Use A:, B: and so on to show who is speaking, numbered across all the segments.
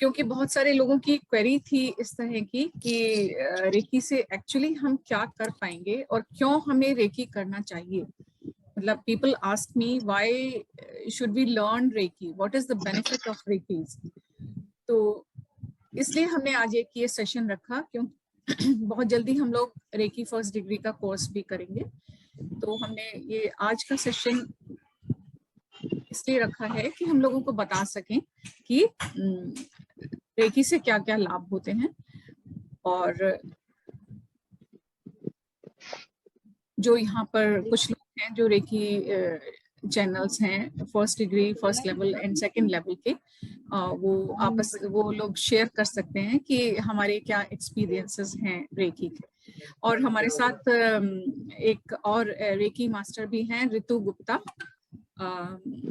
A: क्योंकि बहुत सारे लोगों की क्वेरी थी इस तरह की कि रेकी से एक्चुअली हम क्या कर पाएंगे और क्यों हमें रेकी करना चाहिए। मतलब people ask me why should we learn reiki, what is the benefit of reikis. तो इसलिए हमने आज एक ये सेशन रखा, क्योंकि बहुत जल्दी हम लोग रेकी फर्स्ट डिग्री का कोर्स भी करेंगे। तो हमने ये आज का सेशन इसलिए रखा है कि हम लोगों को बता सकें कि रेकी से क्या क्या लाभ होते हैं, और जो यहाँ पर कुछ लोग हैं जो रेकी चैनल्स हैं first degree, first level and second level के, वो लोग शेयर कर सकते हैं कि हमारे क्या एक्सपीरियंसेस हैं रेकी के। और हमारे साथ एक और रेकी मास्टर भी हैं, ऋतु गुप्ता,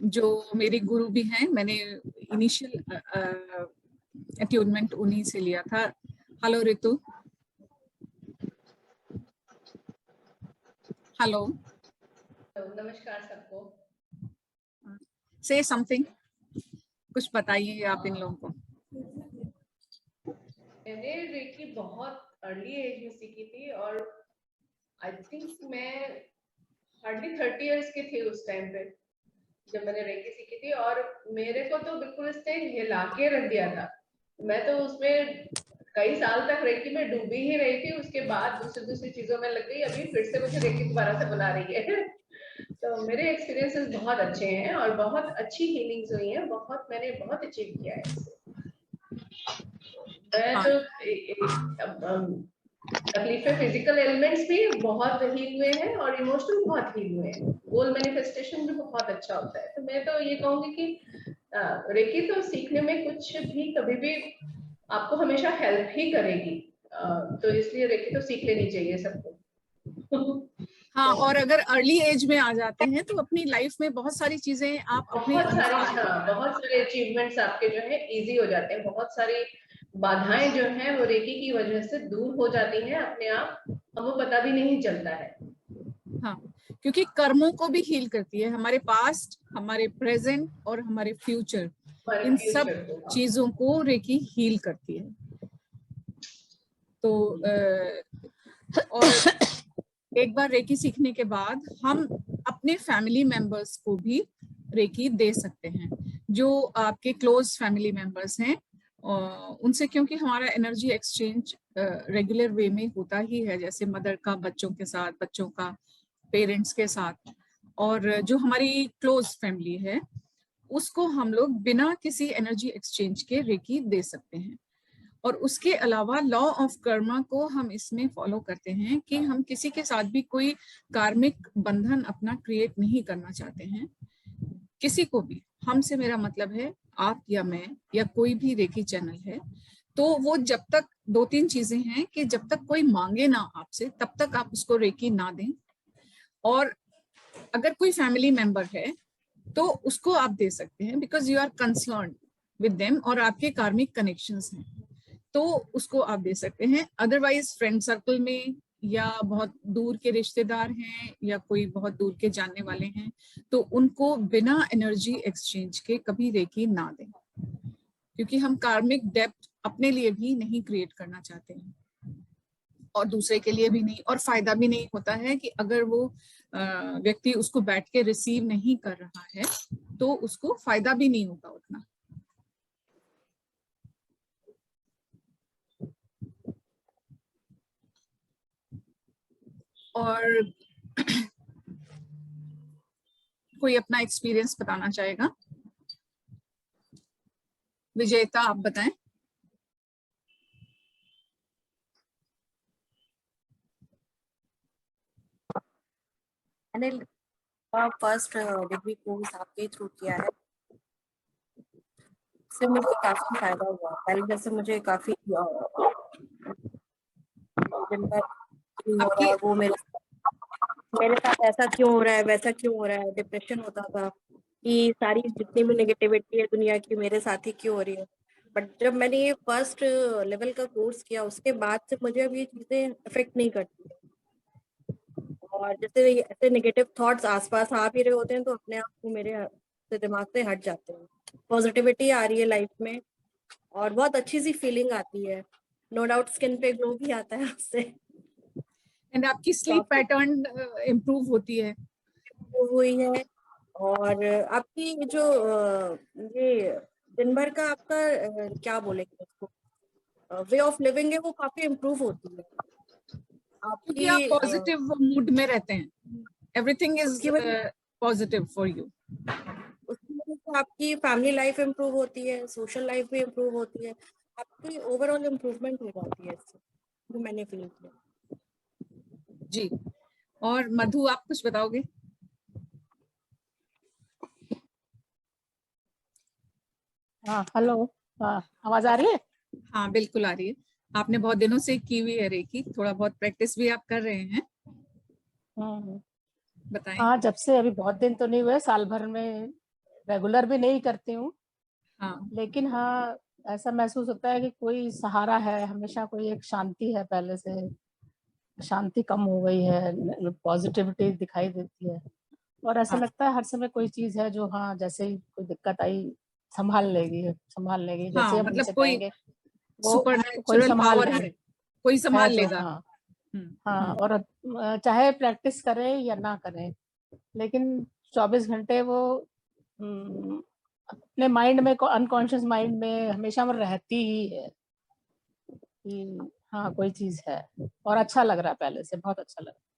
A: जो मेरे गुरु भी हैं। मैंने इनिशियल अट्यूनमेंट उन्हीं से लिया था। हेलो ऋतु। हेलो,
B: नमस्कार सबको।
A: से समथिंग, कुछ बताइए आप इन लोगों को।
B: मैंने रेकी बहुत अर्ली एज में सीखी थी और आई थिंक मैं हार्डली 30 इयर्स की थी उस टाइम पे जब मैंने रेकी सीखी थी, और मेरे को तो बिल्कुल इसने हिला के रख दिया था। मैं तो उसमें कई साल तक रेकी में डूबी ही रही थी, उसके बाद दूसरी चीजों में लग गई, अभी फिर से मुझे रेकी दोबारा से बुला रही है। तो मेरे एक्सपीरियंसेस बहुत अच्छे हैं और बहुत अच्छी हीलिंग्स हुई हैं, मैंने बहुत अचीव किया है इससे। मैं तो तकलीफें फिजिकल एलिमेंट्स भी बहुत हील हुए हैं और इमोशनल बहुत हील हुए हैं। गोल मैनिफेस्टेशन भी बहुत अच्छा होता है। तो मैं तो ये कहूंगी कि रेकी तो सीखने में कुछ भी कभी भी आपको हमेशा हेल्प ही करेगी, तो इसलिए रेकी तो सीख लेनी चाहिए सबको।
A: हाँ, और अगर अर्ली एज में आ जाते हैं तो अपनी लाइफ में बहुत सारी चीजें आप
B: बहुत सारे अचीवमेंट्स आपके जो है इजी हो जाते हैं। बहुत सारी बाधाएं जो हैं वो रेकी की वजह से दूर हो जाती हैं अपने आप, हमको पता भी नहीं चलता है।
A: हाँ, क्योंकि कर्मों को भी हील करती है, हमारे पास्ट, हमारे प्रेजेंट और हमारे फ्यूचर, इन सब चीजों को रेकी हील करती है। तो और एक बार रेकी सीखने के बाद हम अपने फैमिली मेंबर्स को भी रेकी दे सकते हैं, जो आपके क्लोज फैमिली मेंबर्स हैं उनसे, क्योंकि हमारा एनर्जी एक्सचेंज रेगुलर वे में होता ही है, जैसे मदर का बच्चों के साथ, बच्चों का पेरेंट्स के साथ, और जो हमारी क्लोज फैमिली है उसको हम लोग बिना किसी एनर्जी एक्सचेंज के रेकी दे सकते हैं। और उसके अलावा लॉ ऑफ कर्मा को हम इसमें फॉलो करते हैं कि हम किसी के साथ भी कोई कार्मिक बंधन अपना क्रिएट नहीं करना चाहते हैं, किसी को भी। हमसे मेरा मतलब है आप या मैं या कोई भी रेकी चैनल है, तो वो जब तक दो तीन चीजें हैं कि जब तक कोई मांगे ना आपसे तब तक आप उसको रेकी ना दें, और अगर कोई फैमिली मेंबर है तो उसको आप दे सकते हैं because you are concern with them और आपके कार्मिक कनेक्शंस हैं, तो उसको आप दे सकते हैं। अदरवाइज फ्रेंड सर्कल में या बहुत दूर के रिश्तेदार हैं या कोई बहुत दूर के जानने वाले हैं, तो उनको बिना एनर्जी एक्सचेंज के कभी रेकी ना दें, क्योंकि हम कार्मिक डेप्थ अपने लिए भी नहीं क्रिएट करना चाहते हैं और दूसरे के लिए भी नहीं, और फायदा भी नहीं होता है कि अगर वो व्यक्ति उसको बैठ के रिसीव नहीं कर रहा है तो उसको फायदा भी नहीं होता उतना। और कोई अपना एक्सपीरियंस बताना चाहेगा? विजेता आप बताएं।
C: मैंने फर्स्ट डिग्री कोर्स आपके थ्रू किया है, इससे मुझे काफी फायदा हुआ। पहले जैसे मुझे काफी दिन भर हो रहा है, वो मेरे साथ ऐसा क्यों हो रहा है, वैसा क्यों हो रहा है, डिप्रेशन होता था कि सारी जितनी भी नेगेटिविटी है दुनिया की मेरे साथ ही क्यों हो रही है। बट जब मैंने ये फर्स्ट लेवल का कोर्स किया उसके बाद से मुझे अब ये चीजें अफेक्ट नहीं करती है, और जैसे ऐसे नेगेटिव थॉट्स आसपास आ भी रहे होते हैं तो अपने आप को मेरे दिमाग से हट जाते हैं, पॉजिटिविटी आ रही है लाइफ में, और बहुत अच्छी सी फीलिंग आती है, नो डाउट स्किन पे ग्लो भी आता है उससे।
A: एंड आपकी स्लीप पैटर्न इम्प्रूव होती है।
C: हुई है। और आपकी जो ये दिन भर का आपका क्या बोलेंगे उसको, वे ऑफ लिविंग है, वो काफी इम्प्रूव होती है
A: क्योंकि आप
C: आपकी।
A: पॉजिटिव मूड में रहते हैं, everything is positive for you.
C: उसकी वजह से आपकी फैमिली लाइफ इम्प्रूव होती है, सोशल लाइफ भी इम्प्रूव होती है, आपकी ओवरऑल इम्प्रूवमेंट हो जाती है इससे, जो मैंने फील किया।
A: जी, और मधु आप कुछ बताओगे?
D: हाँ हेलो, हाँ आवाज आ रही है?
A: हाँ बिल्कुल आ रही है। आपने बहुत दिनों से की हुई है रेकी, थोड़ा बहुत प्रैक्टिस भी आप कर रहे हैं, बताएं।
D: हाँ, जब से अभी बहुत दिन तो नहीं हुए, साल भर में रेगुलर भी नहीं करती हूँ,
A: हाँ
D: लेकिन हाँ ऐसा महसूस होता है कि कोई सहारा है, हमेशा कोई एक शांति है, पहले से शांति कम हो गई है, पॉजिटिविटी दिखाई देती है, और ऐसा
A: हाँ
D: लगता है हर समय कोई चीज है जो, हाँ जैसे ही कोई दिक्कत आई संभाल लेगी, जैसे
A: हाँ,
D: हम
A: मतलब
D: उनसे
A: कोई
D: कहेंगे वो कोई
A: सुपरनैचुरल
D: संभाल
A: पावर
D: लेंगे,
A: है, कोई
D: है
A: संभाल
D: जो,
A: लेगा।
D: हाँ हाँ। और चाहे प्रैक्टिस करें या ना करें, लेकिन 24 घंटे वो अपने माइंड में, अनकॉन्शियस माइंड में हमेशा वो रहती ही है कि हाँ कोई चीज है, और अच्छा लग रहा है, पहले से बहुत अच्छा लग रहा है।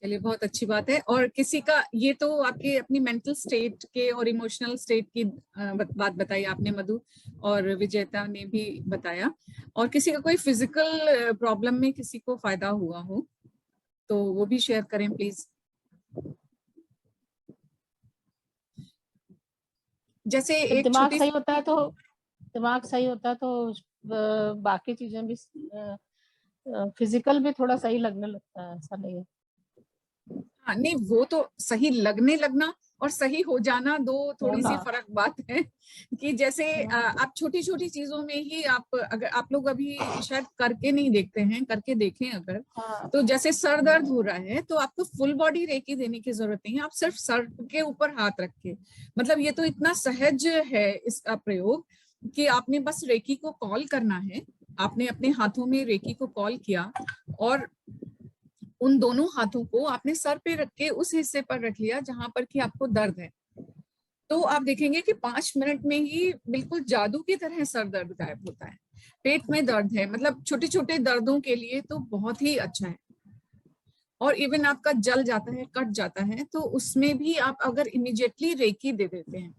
A: चलिए बहुत अच्छी बात है। और किसी का, ये तो आपके अपनी मेंटल स्टेट के और इमोशनल स्टेट की बात बताई आपने मधु, और विजेता ने भी बताया। और किसी का कोई फिजिकल प्रॉब्लम में किसी को फायदा हुआ हो तो वो भी शेयर करें प्लीज। जैसे
D: जब
A: एक छोटी,
D: दिमाग सही होता है तो बाकी चीजें भी, फिजिकल भी थोड़ा सही लगने लगता है, ऐसा नहीं है।
A: हाँ नहीं वो तो सही लगना और सही हो जाना दो थोड़ी सी फर्क बात है। कि जैसे आप छोटी छोटी चीजों में ही, आप अगर आप लोग अभी शायद करके नहीं देखते हैं, करके देखें अगर, तो जैसे सर दर्द हो रहा है तो आपको फुल बॉडी रेकी देने की जरूरत नहीं है, आप सिर्फ सर के ऊपर हाथ रख के, मतलब ये तो इतना सहज है इसका प्रयोग कि आपने बस रेकी को कॉल करना है। आपने अपने हाथों में रेकी को कॉल किया और उन दोनों हाथों को आपने सर पे रख के उस हिस्से पर रख लिया जहां पर कि आपको दर्द है, तो आप देखेंगे कि 5 मिनट में ही बिल्कुल जादू की तरह सर दर्द गायब होता है। पेट में दर्द है, मतलब छोटे छोटे दर्दों के लिए तो बहुत ही अच्छा है। और इवन आपका जल जाता है, कट जाता है, तो उसमें भी आप अगर इमीडिएटली रेकी दे देते हैं,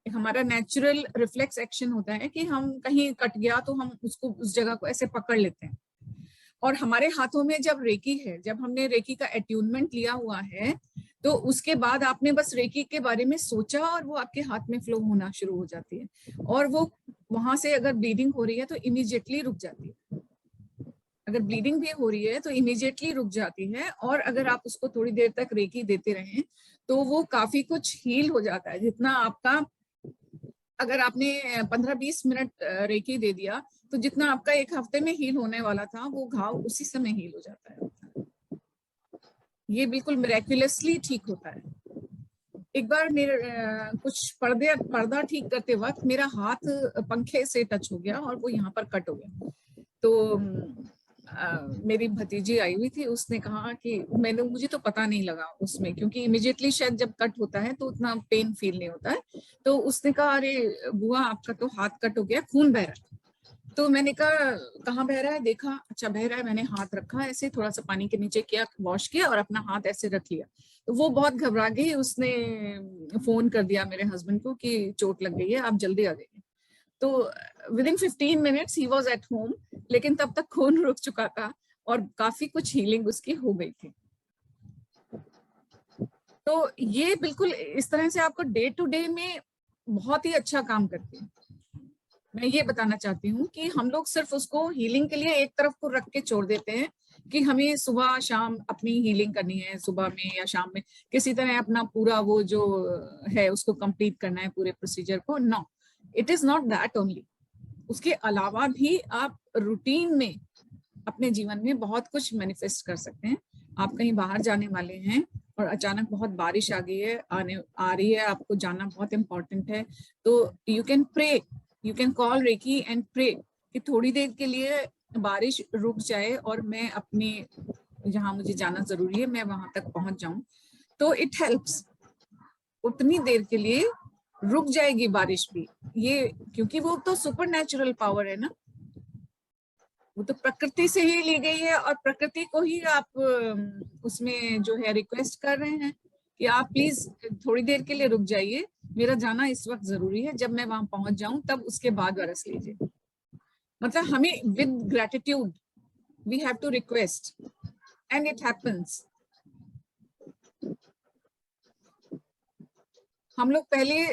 A: हमारा नेचुरल रिफ्लेक्स एक्शन होता है कि हम कहीं कट गया तो हम उसको उस जगह को ऐसे पकड़ लेते हैं। और हमारे हाथों में जब रेकी है, जब हमने रेकी का अट्यूनमेंट लिया हुआ है, तो उसके बाद आपने बस रेकी के बारे में सोचा और वो आपके हाथ में फ्लो होना शुरू हो जाती है। और वो वहां से अगर ब्लीडिंग हो रही है तो इमीडिएटली रुक जाती है, अगर ब्लीडिंग भी हो रही है तो इमीडिएटली रुक जाती है। और अगर आप उसको थोड़ी देर तक रेकी देते रहें तो वो काफी कुछ हील हो जाता है। जितना आपका, अगर आपने 15-20 मिनट रेकी दे दिया तो जितना आपका एक हफ्ते में हील होने वाला था वो घाव उसी समय हील हो जाता है। ये बिल्कुल मिरेक्युलसली ठीक होता है। एक बार मेरे कुछ पर्दा ठीक करते वक्त मेरा हाथ पंखे से टच हो गया और वो यहाँ पर कट हो गया। तो मेरी भतीजी आई हुई थी, उसने कहा कि मुझे तो पता नहीं लगा उसमें, क्योंकि इमीडिएटली शायद जब कट होता है तो उतना पेन फील नहीं होता है। तो उसने कहा अरे बुआ आपका तो हाथ कट हो गया, खून बह रहा है। तो मैंने कहा कहाँ बह रहा है, देखा अच्छा बह रहा है, मैंने हाथ रखा ऐसे थोड़ा सा पानी के नीचे किया, वॉश किया और अपना हाथ ऐसे रख लिया। तो वो बहुत घबरा गई, उसने फोन कर दिया मेरे हस्बैंड को कि चोट लग गई है, आप जल्दी आ जाइए। तो within 15 minutes he was at home, लेकिन तब तक खून रुक चुका था और काफी कुछ हीलिंग उसकी हो गई थी। तो ये बिल्कुल इस तरह से आपको डे टू डे में बहुत ही अच्छा काम करती है। मैं ये बताना चाहती हूँ कि हम लोग सिर्फ उसको हीलिंग के लिए एक तरफ को रख के छोड़ देते हैं कि हमें सुबह शाम अपनी हीलिंग करनी है, सुबह में या शाम में किसी तरह अपना पूरा वो जो है उसको कंप्लीट करना है पूरे प्रोसीजर को। No, it is not that only. उसके अलावा भी आप रूटीन में अपने जीवन में बहुत कुछ मैनिफेस्ट कर सकते हैं। आप कहीं बाहर जाने वाले हैं और अचानक बहुत बारिश आ गई है, आ रही है, आपको जाना बहुत इंपॉर्टेंट है, तो you can pray you can call Reiki and pray कि थोड़ी देर के लिए बारिश रुक जाए और मैं अपने जहां मुझे जाना जरूरी है मैं वहां तक पहुंच जाऊं, तो इट हेल्प्स। उतनी देर के लिए रुक जाएगी बारिश भी, ये क्योंकि वो तो सुपर नेचुरल पावर है ना, वो तो प्रकृति से ही ली गई है, और प्रकृति को ही आप उसमें जो है रिक्वेस्ट कर रहे हैं कि आप प्लीज थोड़ी देर के लिए रुक जाइए, मेरा जाना इस वक्त जरूरी है, जब मैं वहां पहुंच जाऊं तब उसके बाद बरस लीजिए। मतलब हमें with gratitude we have to request and it happens. हम लोग पहले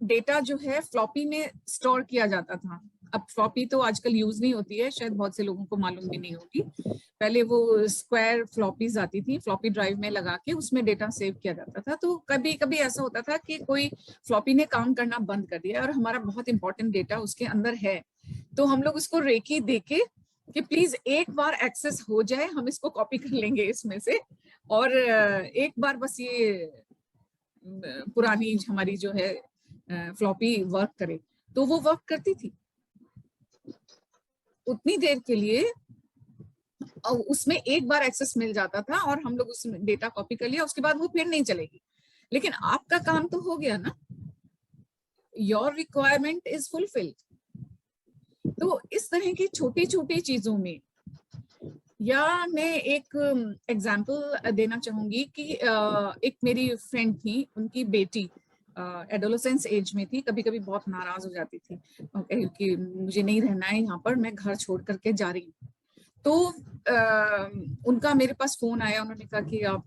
A: डेटा जो है फ्लॉपी में स्टोर किया जाता था, अब फ्लॉपी तो आजकल यूज नहीं होती है, शायद बहुत से लोगों को मालूम भी नहीं होगी। पहले वो स्क्वायर फ्लॉपीज आती थी, फ्लॉपी ड्राइव में लगा के उसमें डेटा सेव किया जाता था। तो कभी कभी ऐसा होता था कि कोई फ्लॉपी ने काम करना बंद कर दिया और हमारा बहुत इंपॉर्टेंट डेटा उसके अंदर है, तो हम लोग उसको रेकी देके कि प्लीज एक बार एक्सेस हो जाए, हम इसको कॉपी कर लेंगे इसमें से, और एक बार बस ये पुरानी हमारी जो है फ्लॉपी वर्क करे। तो वो वर्क करती थी उतनी देर के लिए, और उसमें एक बार एक्सेस मिल जाता था और हम लोग उसमें डेटा कॉपी कर लिया, उसके बाद वो फिर नहीं चलेगी। लेकिन आपका काम तो हो गया ना, योर रिक्वायरमेंट इज फुलफिल्ड। तो इस तरह की छोटी छोटी चीजों में, या मैं एक एग्जांपल देना चाहूंगी कि एक मेरी फ्रेंड थी, उनकी बेटी एडोलेसेंस एज में थी, कभी कभी बहुत नाराज हो जाती थी कि मुझे नहीं रहना है यहाँ पर, मैं घर छोड़ करके जा रही हूँ। तो उनका मेरे पास फोन आया, उन्होंने कहा कि आप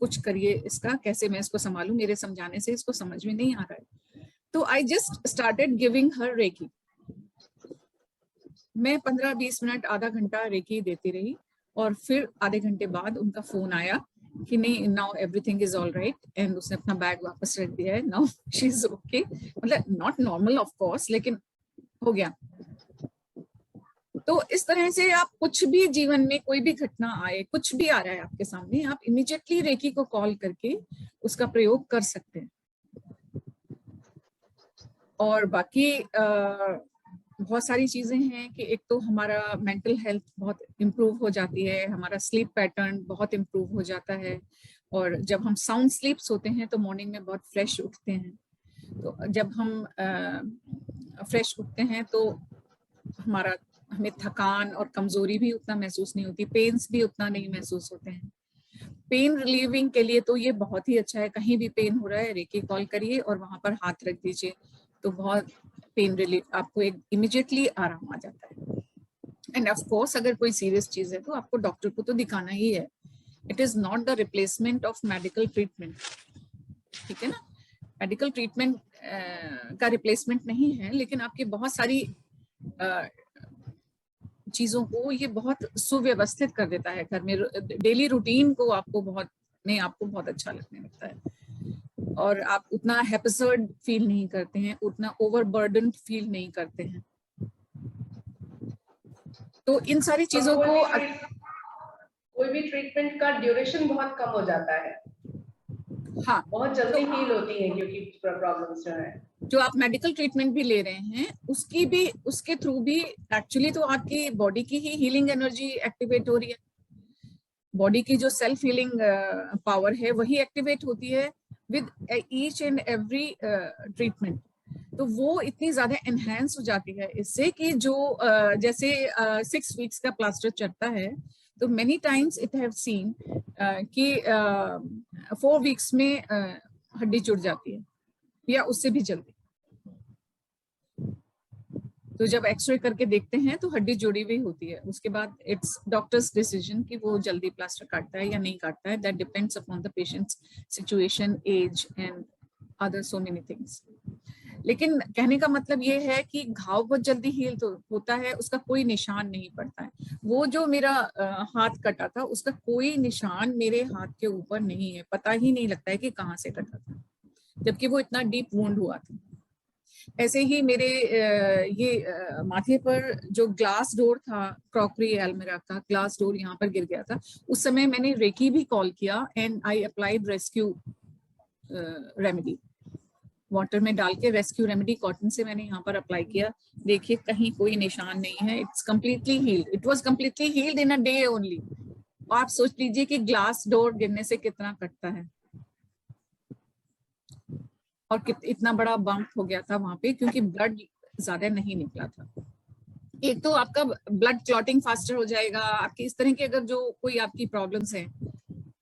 A: कुछ करिए इसका, कैसे मैं इसको संभालूं, मेरे समझाने से इसको समझ में नहीं आ रहा है। तो I just started giving her Reiki. मैं 15-20 मिनट, आधा घंटा रेकी देती रही, और फिर आधे घंटे बाद उनका फोन आया कि नहीं, now everything is all right, and उसने अपना बैग वापस रख दिया है, नाउ शी इज ओके। मतलब नॉट नॉर्मल ऑफ कोर्स, लेकिन हो गया। तो इस तरह से आप कुछ भी जीवन में कोई भी घटना आए, कुछ भी आ रहा है आपके सामने, आप इमीडिएटली रेकी को कॉल करके उसका प्रयोग कर सकते हैं। और बाकी बहुत सारी चीजें हैं कि एक तो हमारा मेंटल हेल्थ बहुत इम्प्रूव हो जाती है, हमारा स्लीप पैटर्न बहुत इम्प्रूव हो जाता है, और जब हम साउंड स्लीप सोते हैं तो मॉर्निंग में बहुत फ्रेश उठते हैं। तो जब हम फ्रेश उठते हैं तो हमें थकान और कमजोरी भी उतना महसूस नहीं होती, पेन्स भी उतना नहीं महसूस होते हैं। पेन रिलीविंग के लिए तो ये बहुत ही अच्छा है, कहीं भी पेन हो रहा है रेकी कॉल करिए और वहां पर हाथ रख दीजिए, तो बहुत पेन रिलीफ, आपको एक इमीडिएटली आराम आ जाता है। एंड ऑफ कोर्स अगर कोई सीरियस चीज है तो आपको डॉक्टर को तो दिखाना ही है। It is not the replacement of medical treatment, ठीक है ना, मेडिकल ट्रीटमेंट का रिप्लेसमेंट नहीं है, लेकिन आपकी बहुत सारी चीजों को ये बहुत सुव्यवस्थित कर देता है। घर में डेली रूटीन को आपको बहुत अच्छा लगने लगता है, और आप उतना हैप्सर्ड फील नहीं करते हैं, उतना ओवरबर्डन फील नहीं करते हैं। तो इन सारी चीजों को,
B: कोई भी ट्रीटमेंट का ड्यूरेशन बहुत कम हो जाता है।
A: हाँ,
B: बहुत जल्दी हील होती है, क्योंकि प्रॉब्लम्स जो है, जो
A: आप मेडिकल ट्रीटमेंट भी ले रहे हैं उसके थ्रू भी एक्चुअली तो आपकी बॉडी की ही हीलिंग एनर्जी एक्टिवेट हो रही है। बॉडी की जो सेल्फ हीलिंग पावर है वही एक्टिवेट होती है with each and every treatment. तो वो इतनी ज्यादा एनहेंस हो जाती है इससे कि जो जैसे 6 वीक्स का प्लास्टर चढ़ता है, तो many times it have seen कि 4 वीक्स में हड्डी जुड़ जाती है, या उससे भी जल्दी। तो जब एक्सरे करके देखते हैं तो हड्डी जुड़ी हुई होती है, उसके बाद इट्स डॉक्टर्स डिसीजन कि वो जल्दी प्लास्टर काटता है या नहीं काटता है। That depends upon the patient's situation, age and other so many things. लेकिन कहने का मतलब ये है कि घाव बहुत जल्दी हील तो होता है, उसका कोई निशान नहीं पड़ता है। वो जो मेरा हाथ कटा था उसका कोई निशान मेरे हाथ के ऊपर नहीं है, पता ही नहीं लगता है कि कहाँ से कटा था, जबकि वो इतना डीप वुंड हुआ था। ऐसे ही मेरे ये माथे पर जो ग्लास डोर था, क्रॉकरी अलमीरा का ग्लास डोर यहाँ पर गिर गया था, उस समय मैंने रेकी भी कॉल किया and I applied rescue remedy. Water में डाल के रेस्क्यू रेमेडी कॉटन से मैंने यहाँ पर अप्लाई किया। देखिए कहीं कोई निशान नहीं है, it's completely healed, it was completely healed in a day only. आप सोच लीजिए कि ग्लास डोर गिरने से कितना कटता है, और इतना बड़ा बम्प हो गया था वहां पे क्योंकि ब्लड ज्यादा नहीं निकला था। एक तो आपका ब्लड क्लॉटिंग फास्टर हो जाएगा, आपकी इस तरह की अगर जो कोई आपकी प्रॉब्लम्स हैं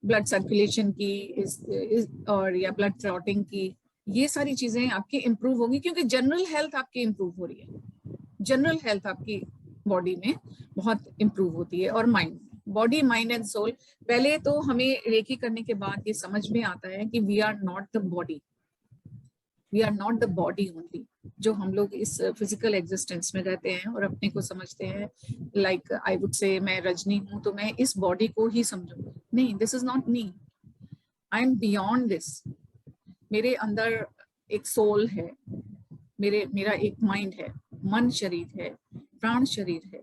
A: ब्लड सर्कुलेशन की और या ब्लड क्लॉटिंग की, ये सारी चीजें आपकी इंप्रूव होंगी क्योंकि जनरल हेल्थ आपकी इंप्रूव हो रही है। जनरल हेल्थ आपकी बॉडी में बहुत इंप्रूव होती है, और mind, body mind and soul. पहले तो हमें रेकी करने के बाद ये समझ में आता है कि we are not the body, we are not the body only. जो हम लोग इस फिजिकल एग्जिस्टेंस में रहते हैं और अपने को समझते हैं लाइक आई वुड से मैं रजनी हूं तो मैं इस बॉडी को ही समझूंगी, नहीं, this is not me, I am beyond this. मेरे अंदर एक सोल है, मेरा एक माइंड है, मन शरीर है, प्राण शरीर है।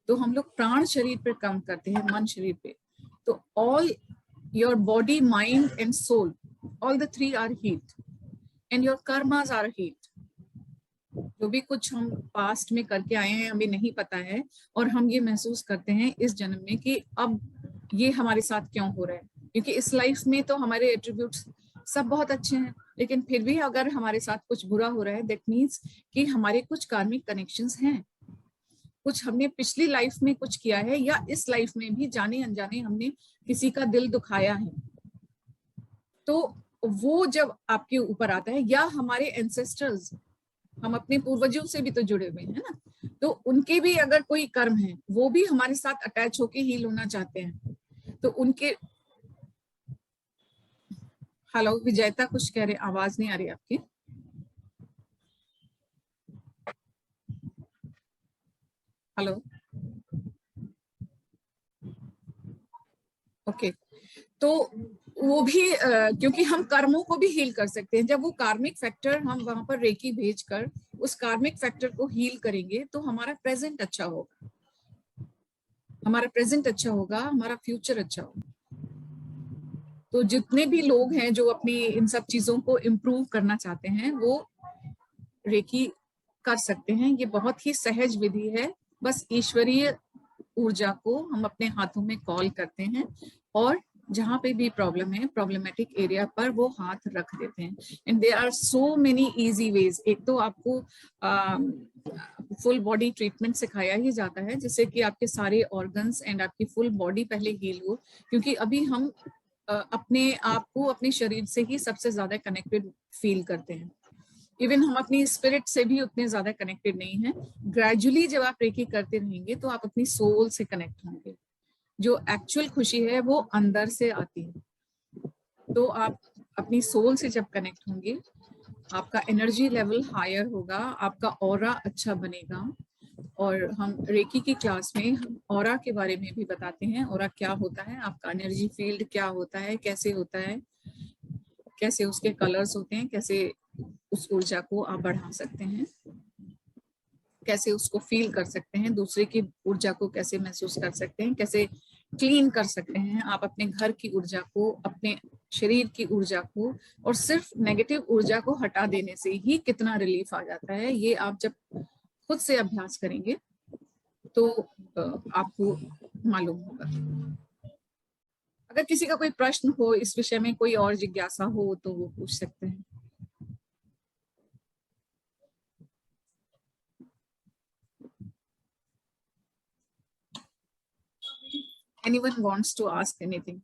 A: तो हम लोग प्राण शरीर पर काम करते हैं, मन शरीर पे। तो all your body mind and soul, all the three are healed and your karmas are healed. जो भी कुछ हम पास्ट में करके आए हैं हमें नहीं पता है, और हम ये महसूस करते हैं इस जन्म में कि अब ये हमारे साथ क्यों हो रहा है, क्योंकि इस लाइफ में तो हमारे एट्रीब्यूट्स सब बहुत अच्छे हैं, लेकिन फिर भी अगर हमारे साथ कुछ बुरा हो रहा है दैट मीन्स कि हमारे कुछ कार्मिक कनेक्शंस हैं, कुछ हमने पिछली लाइफ में कुछ किया है, या इस लाइफ में भी जाने अनजाने हमने किसी का दिल दुखाया है। तो वो जब आपके ऊपर आता है, या हमारे एंसेस्टर्स, हम अपने पूर्वजों से भी तो जुड़े हुए हैं ना, तो उनके भी अगर कोई कर्म है वो भी हमारे साथ अटैच होके हील होना चाहते हैं, तो उनके। हेलो विजेता कुछ कह रहे, आवाज नहीं आ रही आपकी। Hello, okay. तो वो भी क्योंकि हम कर्मों को भी हील कर सकते हैं, जब वो कार्मिक फैक्टर हम वहां पर रेकी भेजकर उस कार्मिक फैक्टर को हील करेंगे तो हमारा प्रेजेंट अच्छा होगा, हमारा प्रेजेंट अच्छा होगा, हमारा फ्यूचर अच्छा होगा। तो जितने भी लोग हैं जो अपनी इन सब चीजों को इम्प्रूव करना चाहते हैं वो रेकी कर सकते हैं। ये बहुत ही सहज विधि है, बस ईश्वरीय ऊर्जा को हम अपने हाथों में कॉल करते हैं और जहां पे भी प्रॉब्लम है, प्रॉब्लमेटिक एरिया पर वो हाथ रख देते हैं। And there are so many easy ways. एक तो आपको फुल बॉडी ट्रीटमेंट सिखाया ही जाता है जिससे कि आपके सारे ऑर्गन्स एंड आपकी फुल बॉडी पहले हील हो, क्योंकि अभी हम अपने आप को अपने शरीर से ही सबसे ज्यादा कनेक्टेड फील करते हैं। इवन हम अपनी स्पिरिट से भी उतने ज्यादा कनेक्टेड नहीं है। ग्रेजुअली जब आप रेकी करते रहेंगे तो आप अपनी सोल से कनेक्ट होंगे। जो एक्चुअल खुशी है वो अंदर से आती है। तो आप अपनी सोल से जब कनेक्ट होंगे आपका एनर्जी लेवल हायर होगा, आपका ऑरा अच्छा बनेगा। और हम रेकी की क्लास में ऑरा के बारे में भी बताते हैं, ऑरा क्या होता है, आपका एनर्जी फील्ड क्या होता है, कैसे होता है, कैसे उसके कलर्स होते हैं, कैसे उस ऊर्जा को आप बढ़ा सकते हैं, कैसे उसको फील कर सकते हैं, दूसरे की ऊर्जा को कैसे महसूस कर सकते हैं, कैसे क्लीन कर सकते हैं आप अपने घर की ऊर्जा को, अपने शरीर की ऊर्जा को। और सिर्फ नेगेटिव ऊर्जा को हटा देने से ही कितना रिलीफ आ जाता है, ये आप जब खुद से अभ्यास करेंगे तो आपको मालूम होगा। अगर किसी का कोई प्रश्न हो इस विषय में, कोई और जिज्ञासा हो तो वो पूछ सकते हैं। Anyone wants to ask anything?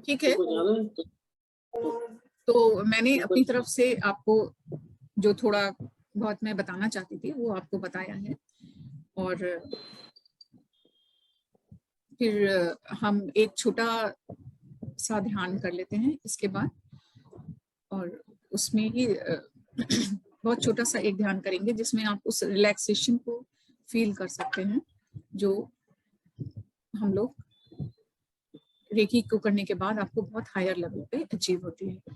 A: ठीक है, तो मैंने अपनी तरफ से आपको जो थोड़ा बहुत मैं बताना चाहती थी वो आपको बताया है। और फिर हम एक छोटा सा ध्यान कर लेते हैं इसके बाद, और उसमें ही बहुत छोटा सा एक ध्यान करेंगे जिसमें आप उस रिलैक्सेशन को फील कर सकते हैं जो हम लोग रेकी को करने के बाद आपको बहुत हायर लेवल पे अचीव होती है।